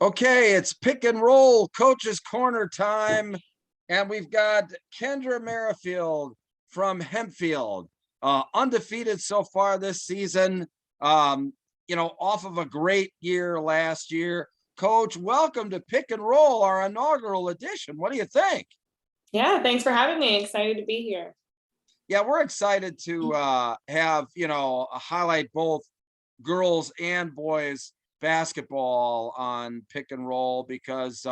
Okay, it's pick and roll, coach's corner time. And we've got Kendra Merrifield from Hempfield, undefeated so far this season, off of a great year last year. Coach, welcome to Pick and Roll, our inaugural edition. What do you think? Yeah, thanks for having me. Excited to be here. Yeah, we're excited to have, highlight both girls and boys basketball on Pick and Roll because,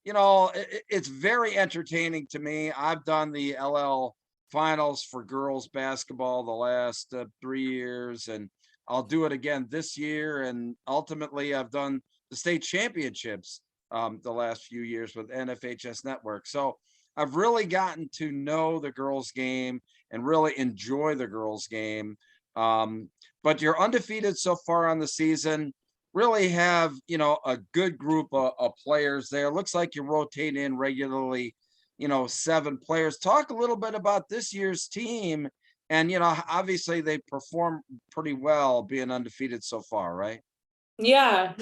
it's very entertaining to me. I've done the LL finals for girls basketball the last 3 years, and I'll do it again this year. And ultimately, I've done the state championships the last few years with NFHS Network. So I've really gotten to know the girls' game and really enjoy the girls' game. But you're undefeated so far on the season. Really have, a good group of players there. Looks like you rotate in regularly, 7 players. Talk a little bit about this year's team. And, obviously they perform pretty well being undefeated so far, right? Yeah.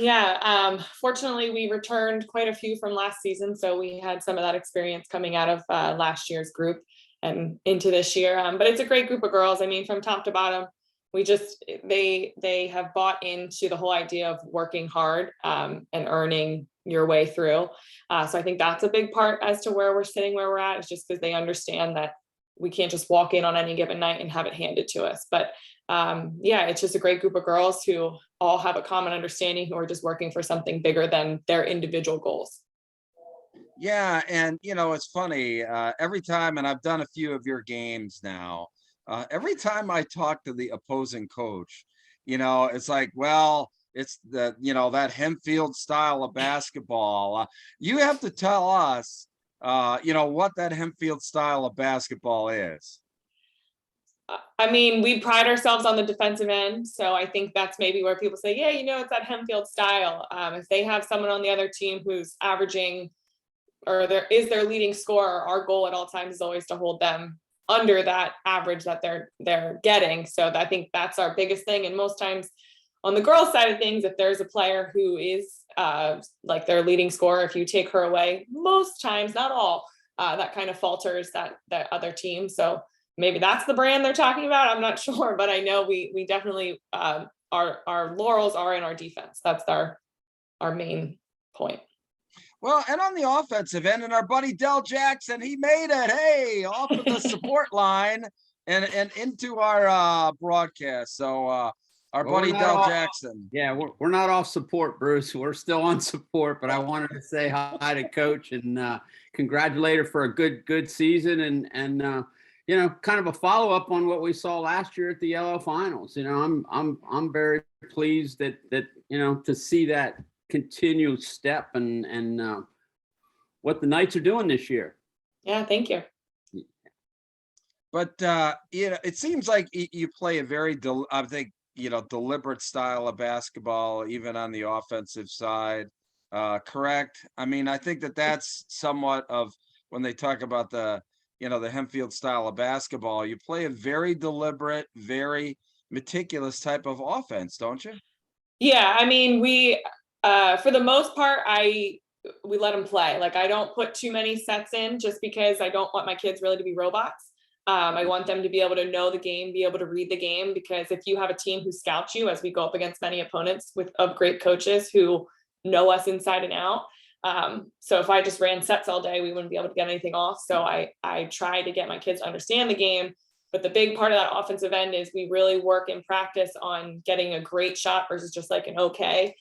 Fortunately, we returned quite a few from last season, so we had some of that experience coming out of last year's group and into this year. But it's a great group of girls. I mean, from top to bottom, they have bought into the whole idea of working hard and earning your way through. So I think that's a big part as to where we're sitting, where we're at, is just because they understand that we can't just walk in on any given night and have it handed to us. But it's just a great group of girls who all have a common understanding, who are just working for something bigger than their individual goals. Yeah, and it's funny, every time, and I've done a few of your games now, every time I talk to the opposing coach, it's like, well, it's that Hempfield style of basketball. You have to tell us, what that Hempfield style of basketball is. I mean, we pride ourselves on the defensive end. So I think that's maybe where people say, yeah, it's that Hempfield style. If they have someone on the other team who's averaging or there is their leading scorer, our goal at all times is always to hold them under that average that they're getting. So I think that's our biggest thing. And most times on the girls' side of things, if there's a player who is like their leading scorer, if you take her away, most times, not all, that kind of falters that other team. So maybe that's the brand they're talking about. I'm not sure, but I know we definitely our laurels are in our defense. That's our main point. Well, and on the offensive end, and our buddy Dell Jackson, he made it. Hey, off of the support line and into our broadcast. So our buddy Dell Jackson. Yeah, we're not off support, Bruce. We're still on support, but I wanted to say hi to Coach and congratulate her for a good season and kind of a follow up on what we saw last year at the LL finals. I'm very pleased that to see that continued step and what the Knights are doing this year. Yeah, thank you. But it seems like you play a very deliberate style of basketball, even on the offensive side. Correct? I mean, I think that's somewhat of when they talk about the Hempfield style of basketball. You play a very deliberate, very meticulous type of offense, don't you? Yeah, I mean, we for the most part, we let them play. Like, I don't put too many sets in just because I don't want my kids really to be robots. I want them to be able to know the game, be able to read the game, because if you have a team who scouts you, as we go up against many opponents of great coaches who know us inside and out. So if I just ran sets all day, we wouldn't be able to get anything off. So I try to get my kids to understand the game. But the big part of that offensive end is we really work in practice on getting a great shot versus just like an okay.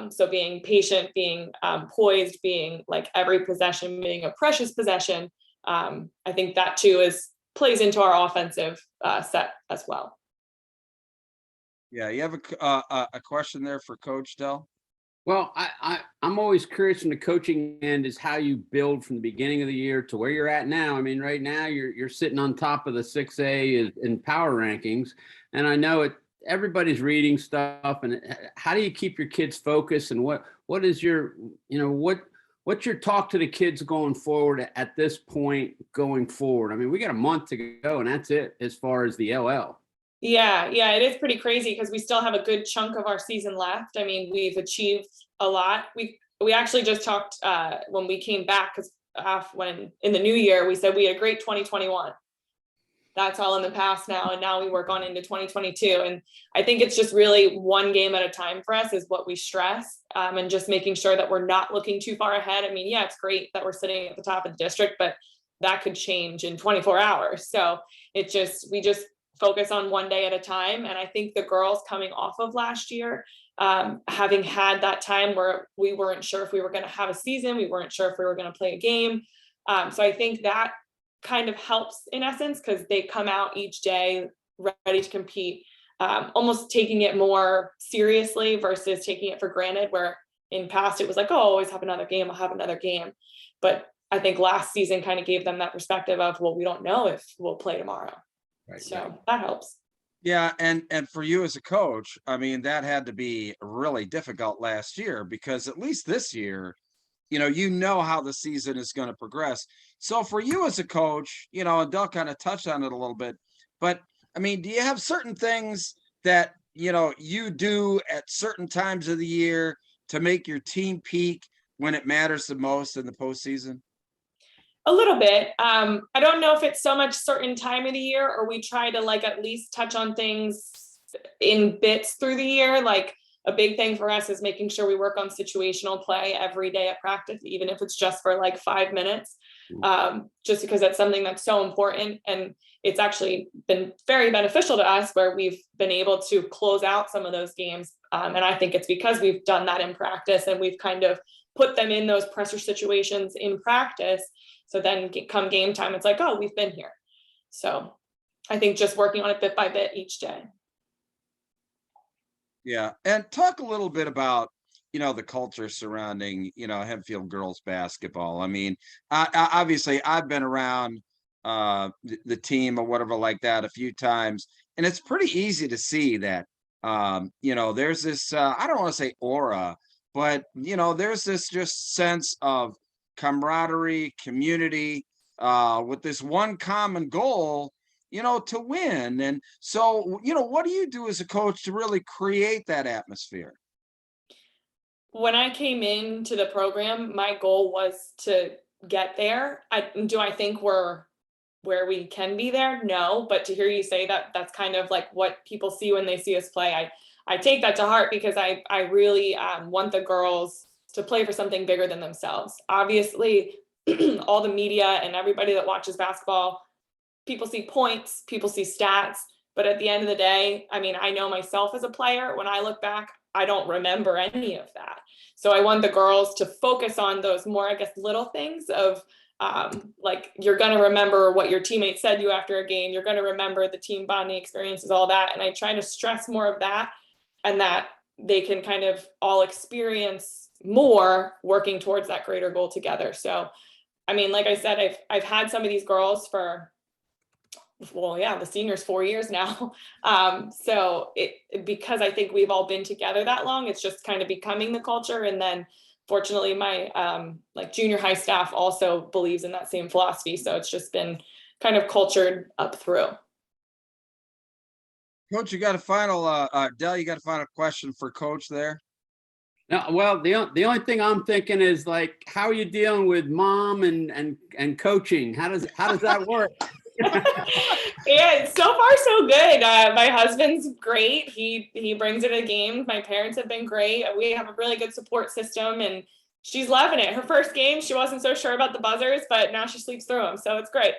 So being patient, being poised, being like every possession being a precious possession. I think that too plays into our offensive set as well. Yeah, you have a question there for Coach Dell? Well, I'm always curious from the coaching end is how you build from the beginning of the year to where you're at now. I mean, right now you're sitting on top of the 6A in power rankings, and I know everybody's reading stuff. And how do you keep your kids focused? And what is your what's your talk to the kids going forward at this point going forward? I mean, we got a month to go, and that's it as far as the LL. Yeah, it is pretty crazy because we still have a good chunk of our season left. I mean, we've achieved a lot. we actually just talked when we came back, because when in the new year, we said we had a great 2021. That's all in the past now. And now we work on into 2022. And I think it's just really one game at a time for us is what we stress, and just making sure that we're not looking too far ahead. I mean, yeah, it's great that we're sitting at the top of the district, but that could change in 24 hours. So we just focus on one day at a time. And I think the girls coming off of last year, having had that time where we weren't sure if we were going to have a season, we weren't sure if we were going to play a game. So I think that kind of helps in essence, because they come out each day ready to compete, almost taking it more seriously versus taking it for granted, where in past it was like, oh, I'll always have another game, I'll have another game. But I think last season kind of gave them that perspective of, well, we don't know if we'll play tomorrow. Right, So right. that helps. Yeah, and for you as a coach, I mean, that had to be really difficult last year, because at least this year, you know how the season is going to progress. So for you as a coach, and Dell kind of touched on it a little bit, but I mean, do you have certain things that, you do at certain times of the year to make your team peak when it matters the most in the postseason? A little bit. I don't know if it's so much certain time of the year, or we try to like at least touch on things in bits through the year. Like a big thing for us is making sure we work on situational play every day at practice, even if it's just for like 5 minutes, just because that's something that's so important. And it's actually been very beneficial to us, where we've been able to close out some of those games. And I think it's because we've done that in practice, and we've kind of put them in those pressure situations in practice. So then come game time, it's like, oh, we've been here. So I think just working on it bit by bit each day. Yeah. And talk a little bit about, the culture surrounding, Hempfield girls basketball. I mean, obviously I've been around the team or whatever like that a few times, and it's pretty easy to see that, there's this, I don't want to say aura, but, there's this just sense of camaraderie, community, with this one common goal, to win. And so, what do you do as a coach to really create that atmosphere? When I came into the program, my goal was to get there. Do I think we're where we can be there? No, but to hear you say that, that's kind of like what people see when they see us play. I take that to heart, because I really want the girls to play for something bigger than themselves. Obviously, all the media and everybody that watches basketball, people see points, people see stats, but at the end of the day, I mean, I know myself as a player, when I look back, I don't remember any of that. So I want the girls to focus on those more, I guess, little things of like, you're going to remember what your teammates said to you after a game. You're going to remember the team bonding experiences, all that. And I try to stress more of that, and that they can kind of all experience more working towards that greater goal together. So, I mean, like I said, I've had some of these girls for, well, yeah, the seniors 4 years now. So because I think we've all been together that long, it's just kind of becoming the culture. And then fortunately, my like junior high staff also believes in that same philosophy. So it's just been kind of cultured up through. Coach, you got a final, Dell, you got a final question for Coach there? No, well, the only thing I'm thinking is, like, how are you dealing with mom and coaching? How does that work? Yeah, so far so good. My husband's great. He brings it to games. My parents have been great. We have a really good support system, and she's loving it. Her first game, she wasn't so sure about the buzzers, but now she sleeps through them, so it's great.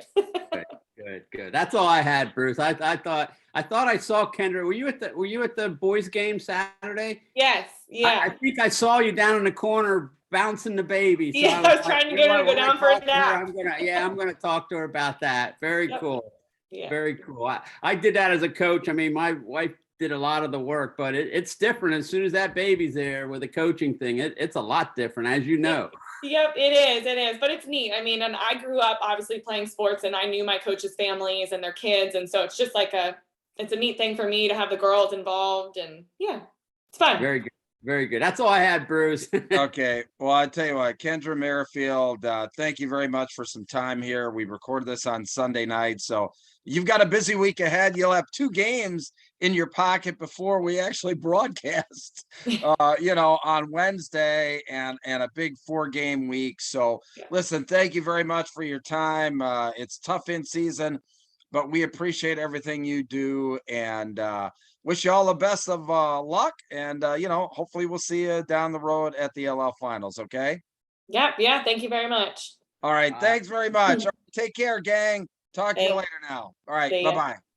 Good. That's all I had, Bruce. I thought I saw Kendra. Were you at the boys' game Saturday? Yes. Yeah. I think I saw you down in the corner bouncing the baby. So yeah, I was trying to get her to go down for a nap. I'm gonna talk to her about that. Very cool. Yeah. Very cool. I did that as a coach. I mean, my wife did a lot of the work, but it's different as soon as that baby's there with the coaching thing. It's a lot different, as you know. Yep, it is, but it's neat. I mean, and I grew up obviously playing sports, and I knew my coaches' families and their kids, and so it's just like it's a neat thing for me to have the girls involved, and yeah, it's fun. Very good. Very good. That's all I had, Bruce. Okay. Well, I tell you what, Kendra, Merrifield, thank you very much for some time here. We recorded this on Sunday night, so you've got a busy week ahead. You'll have 2 games in your pocket before we actually broadcast, on Wednesday and a big 4-game week. So Yeah. listen, thank you very much for your time. It's tough in season, but we appreciate everything you do, and wish you all the best of luck. And, hopefully we'll see you down the road at the LL finals. Okay. Yep. Yeah. Thank you very much. All right. Bye. Thanks very much. All right, take care, gang. Talk to you Thanks. later now. All right. See ya. Bye-bye.